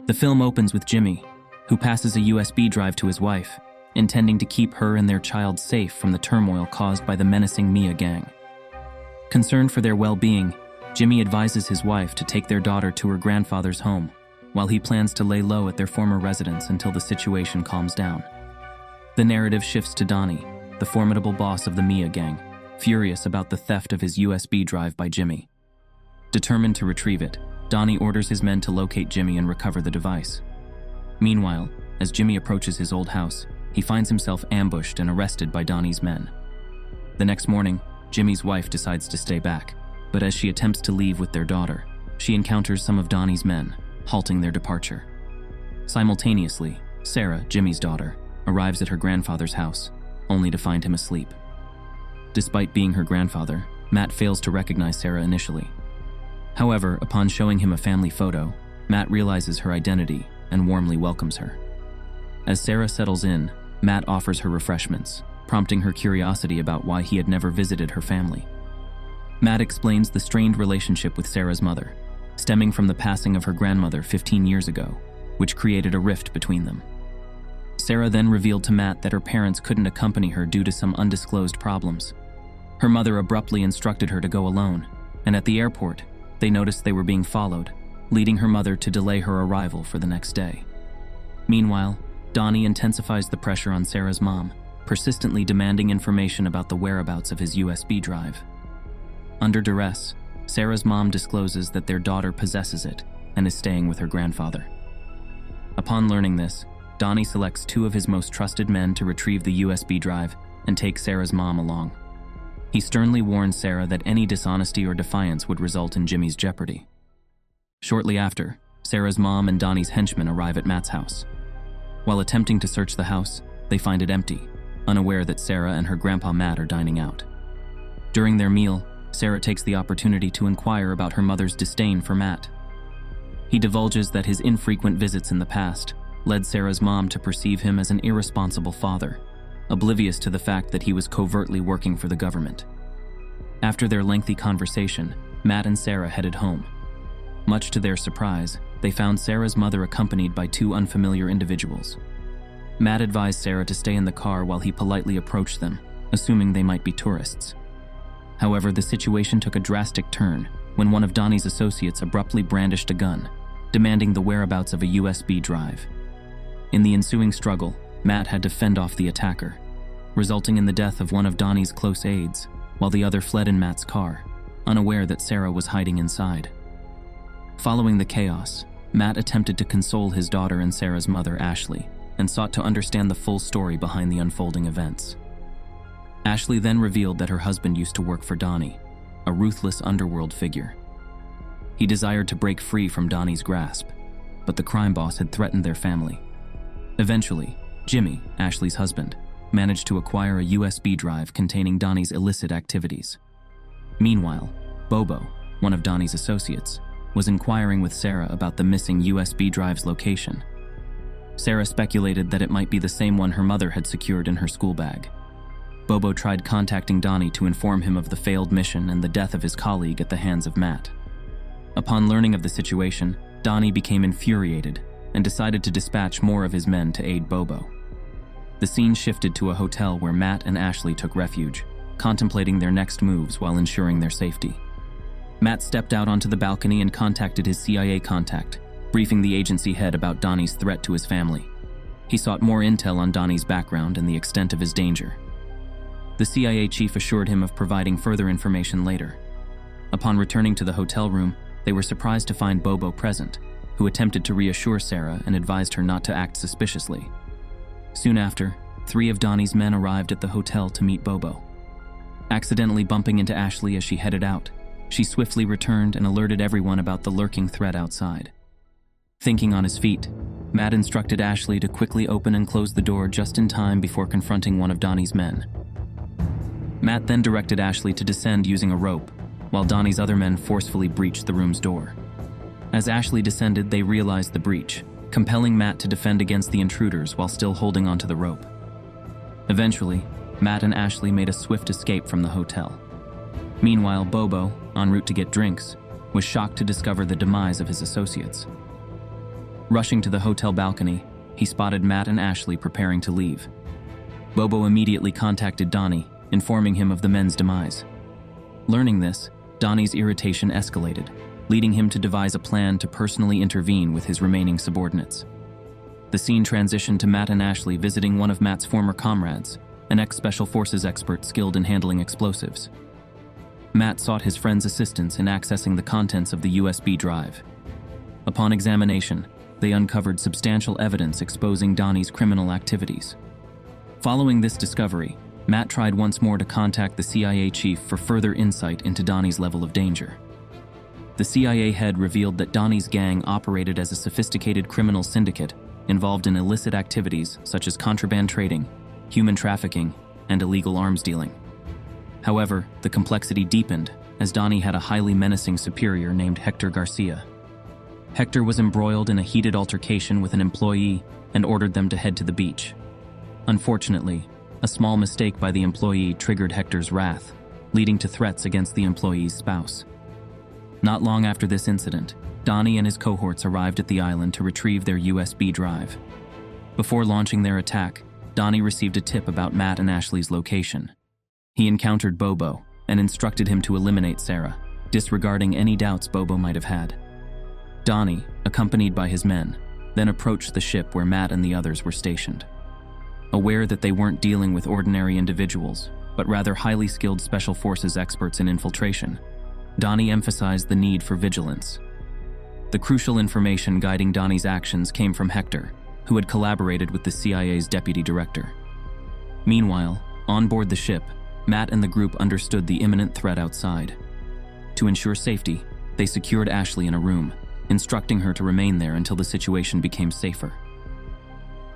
The film opens with Jimmy, who passes a USB drive to his wife, intending to keep her and their child safe from the turmoil caused by the menacing Mafia gang. Concerned for their well-being, Jimmy advises his wife to take their daughter to her grandfather's home, while he plans to lay low at their former residence until the situation calms down. The narrative shifts to Donnie, the formidable boss of the Mafia gang, furious about the theft of his USB drive by Jimmy. Determined to retrieve it, Donnie orders his men to locate Jimmy and recover the device. Meanwhile, as Jimmy approaches his old house, he finds himself ambushed and arrested by Donnie's men. The next morning, Jimmy's wife decides to stay back, but as she attempts to leave with their daughter, she encounters some of Donnie's men, halting their departure. Simultaneously, Sarah, Jimmy's daughter, arrives at her grandfather's house, only to find him asleep. Despite being her grandfather, Matt fails to recognize Sarah initially. However, upon showing him a family photo, Matt realizes her identity and warmly welcomes her. As Sarah settles in, Matt offers her refreshments, prompting her curiosity about why he had never visited her family. Matt explains the strained relationship with Sarah's mother, stemming from the passing of her grandmother 15 years ago, which created a rift between them. Sarah then revealed to Matt that her parents couldn't accompany her due to some undisclosed problems. Her mother abruptly instructed her to go alone, and at the airport, they noticed they were being followed, leading her mother to delay her arrival for the next day. Meanwhile, Donnie intensifies the pressure on Sarah's mom, persistently demanding information about the whereabouts of his USB drive. Under duress, Sarah's mom discloses that their daughter possesses it and is staying with her grandfather. Upon learning this, Donnie selects two of his most trusted men to retrieve the USB drive and take Sarah's mom along. He sternly warns Sarah that any dishonesty or defiance would result in Jimmy's jeopardy. Shortly after, Sarah's mom and Donnie's henchmen arrive at Matt's house. While attempting to search the house, they find it empty, unaware that Sarah and her grandpa Matt are dining out. During their meal, Sarah takes the opportunity to inquire about her mother's disdain for Matt. He divulges that his infrequent visits in the past led Sarah's mom to perceive him as an irresponsible father, oblivious to the fact that he was covertly working for the government. After their lengthy conversation, Matt and Sarah headed home. Much to their surprise, they found Sarah's mother accompanied by two unfamiliar individuals. Matt advised Sarah to stay in the car while he politely approached them, assuming they might be tourists. However, the situation took a drastic turn when one of Donnie's associates abruptly brandished a gun, demanding the whereabouts of a USB drive. In the ensuing struggle, Matt had to fend off the attacker, resulting in the death of one of Donnie's close aides, while the other fled in Matt's car, unaware that Sarah was hiding inside. Following the chaos, Matt attempted to console his daughter and Sarah's mother, Ashley, and sought to understand the full story behind the unfolding events. Ashley then revealed that her husband used to work for Donnie, a ruthless underworld figure. He desired to break free from Donnie's grasp, but the crime boss had threatened their family. Eventually, Jimmy, Ashley's husband, managed to acquire a USB drive containing Donnie's illicit activities. Meanwhile, Bobo, one of Donnie's associates, was inquiring with Sarah about the missing USB drive's location. Sarah speculated that it might be the same one her mother had secured in her school bag. Bobo tried contacting Donnie to inform him of the failed mission and the death of his colleague at the hands of Matt. Upon learning of the situation, Donnie became infuriated and decided to dispatch more of his men to aid Bobo. The scene shifted to a hotel where Matt and Ashley took refuge, contemplating their next moves while ensuring their safety. Matt stepped out onto the balcony and contacted his CIA contact, briefing the agency head about Donnie's threat to his family. He sought more intel on Donnie's background and the extent of his danger. The CIA chief assured him of providing further information later. Upon returning to the hotel room, they were surprised to find Bobo present, who attempted to reassure Sarah and advised her not to act suspiciously. Soon after, 3 of Donnie's men arrived at the hotel to meet Bobo. Accidentally bumping into Ashley as she headed out, she swiftly returned and alerted everyone about the lurking threat outside. Thinking on his feet, Matt instructed Ashley to quickly open and close the door just in time before confronting one of Donnie's men. Matt then directed Ashley to descend using a rope, while Donnie's other men forcefully breached the room's door. As Ashley descended, they realized the breach, compelling Matt to defend against the intruders while still holding onto the rope. Eventually, Matt and Ashley made a swift escape from the hotel. Meanwhile, Bobo, en route to get drinks, was shocked to discover the demise of his associates. Rushing to the hotel balcony, he spotted Matt and Ashley preparing to leave. Bobo immediately contacted Donnie, informing him of the men's demise. Learning this, Donnie's irritation escalated, leading him to devise a plan to personally intervene with his remaining subordinates. The scene transitioned to Matt and Ashley visiting one of Matt's former comrades, an ex-Special Forces expert skilled in handling explosives. Matt sought his friend's assistance in accessing the contents of the USB drive. Upon examination, they uncovered substantial evidence exposing Donnie's criminal activities. Following this discovery, Matt tried once more to contact the CIA chief for further insight into Donnie's level of danger. The CIA head revealed that Donnie's gang operated as a sophisticated criminal syndicate involved in illicit activities such as contraband trading, human trafficking, and illegal arms dealing. However, the complexity deepened as Donnie had a highly menacing superior named Hector Garcia. Hector was embroiled in a heated altercation with an employee and ordered them to head to the beach. Unfortunately, a small mistake by the employee triggered Hector's wrath, leading to threats against the employee's spouse. Not long after this incident, Donnie and his cohorts arrived at the island to retrieve their USB drive. Before launching their attack, Donnie received a tip about Matt and Ashley's location. He encountered Bobo and instructed him to eliminate Sarah, disregarding any doubts Bobo might have had. Donnie, accompanied by his men, then approached the ship where Matt and the others were stationed. Aware that they weren't dealing with ordinary individuals, but rather highly skilled Special Forces experts in infiltration, Donnie emphasized the need for vigilance. The crucial information guiding Donnie's actions came from Hector, who had collaborated with the CIA's deputy director. Meanwhile, on board the ship, Matt and the group understood the imminent threat outside. To ensure safety, they secured Ashley in a room, instructing her to remain there until the situation became safer.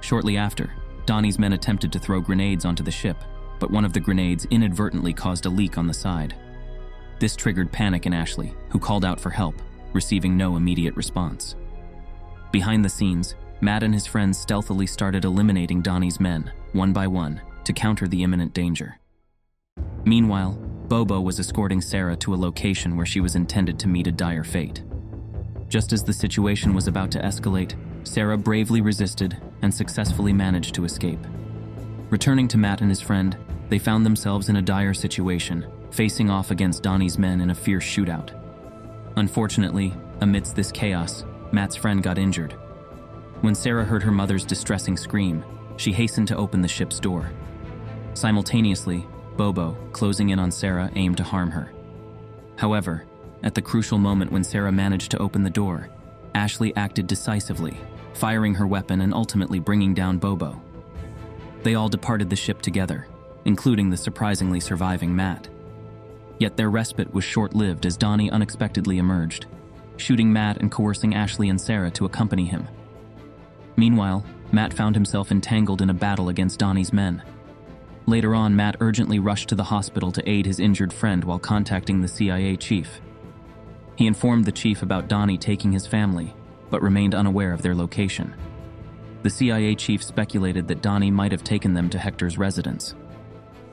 Shortly after, Donnie's men attempted to throw grenades onto the ship, but one of the grenades inadvertently caused a leak on the side. This triggered panic in Ashley, who called out for help, receiving no immediate response. Behind the scenes, Matt and his friends stealthily started eliminating Donnie's men, one by one, to counter the imminent danger. Meanwhile, Bobo was escorting Sarah to a location where she was intended to meet a dire fate. Just as the situation was about to escalate, Sarah bravely resisted and successfully managed to escape. Returning to Matt and his friend, they found themselves in a dire situation, facing off against Donnie's men in a fierce shootout. Unfortunately, amidst this chaos, Matt's friend got injured. When Sarah heard her mother's distressing scream, she hastened to open the ship's door. Simultaneously, Bobo, closing in on Sarah, aimed to harm her. However, at the crucial moment when Sarah managed to open the door, Ashley acted decisively, firing her weapon and ultimately bringing down Bobo. They all departed the ship together, including the surprisingly surviving Matt. Yet their respite was short-lived as Donnie unexpectedly emerged, shooting Matt and coercing Ashley and Sarah to accompany him. Meanwhile, Matt found himself entangled in a battle against Donnie's men. Later on, Matt urgently rushed to the hospital to aid his injured friend while contacting the CIA chief. He informed the chief about Donnie taking his family, but remained unaware of their location. The CIA chief speculated that Donnie might have taken them to Hector's residence.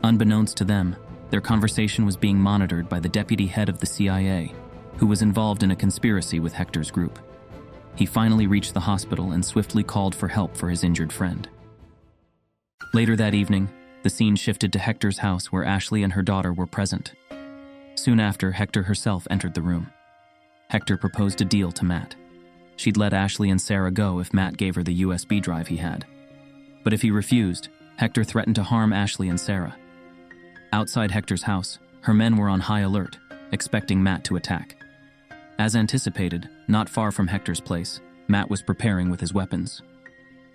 Unbeknownst to them, their conversation was being monitored by the deputy head of the CIA, who was involved in a conspiracy with Hector's group. He finally reached the hospital and swiftly called for help for his injured friend. Later that evening, the scene shifted to Hector's house where Ashley and her daughter were present. Soon after, Hector herself entered the room. Hector proposed a deal to Matt. She'd let Ashley and Sarah go if Matt gave her the USB drive he had. But if he refused, Hector threatened to harm Ashley and Sarah. Outside Hector's house, her men were on high alert, expecting Matt to attack. As anticipated, not far from Hector's place, Matt was preparing with his weapons.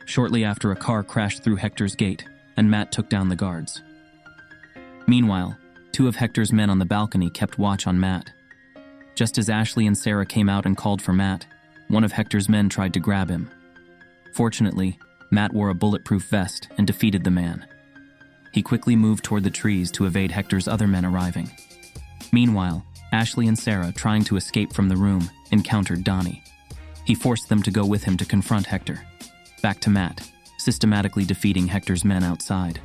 Shortly after, a car crashed through Hector's gate, and Matt took down the guards. Meanwhile, two of Hector's men on the balcony kept watch on Matt. Just as Ashley and Sarah came out and called for Matt, one of Hector's men tried to grab him. Fortunately, Matt wore a bulletproof vest and defeated the man. He quickly moved toward the trees to evade Hector's other men arriving. Meanwhile, Ashley and Sarah, trying to escape from the room, encountered Donnie. He forced them to go with him to confront Hector. Back to Matt, systematically defeating Hector's men outside.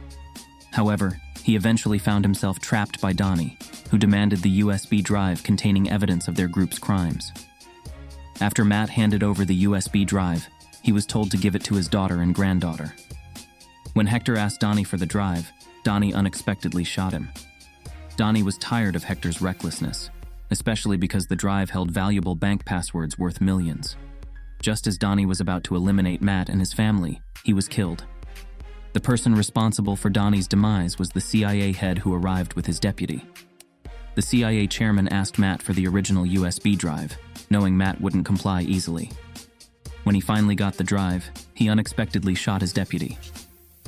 However, he eventually found himself trapped by Donnie, who demanded the USB drive containing evidence of their group's crimes. After Matt handed over the USB drive, he was told to give it to his daughter and granddaughter. When Hector asked Donnie for the drive, Donnie unexpectedly shot him. Donnie was tired of Hector's recklessness, especially because the drive held valuable bank passwords worth millions. Just as Donnie was about to eliminate Matt and his family, he was killed. The person responsible for Donnie's demise was the CIA head who arrived with his deputy. The CIA chairman asked Matt for the original USB drive, knowing Matt wouldn't comply easily. When he finally got the drive, he unexpectedly shot his deputy.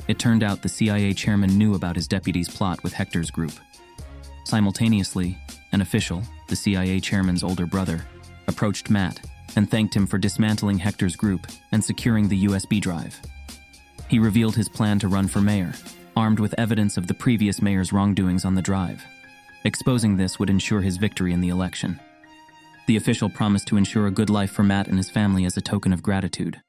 It turned out the CIA chairman knew about his deputy's plot with Hector's group. Simultaneously, an official, the CIA chairman's older brother, approached Matt and thanked him for dismantling Hector's group and securing the USB drive. He revealed his plan to run for mayor, armed with evidence of the previous mayor's wrongdoings on the drive. Exposing this would ensure his victory in the election. The official promised to ensure a good life for Matt and his family as a token of gratitude.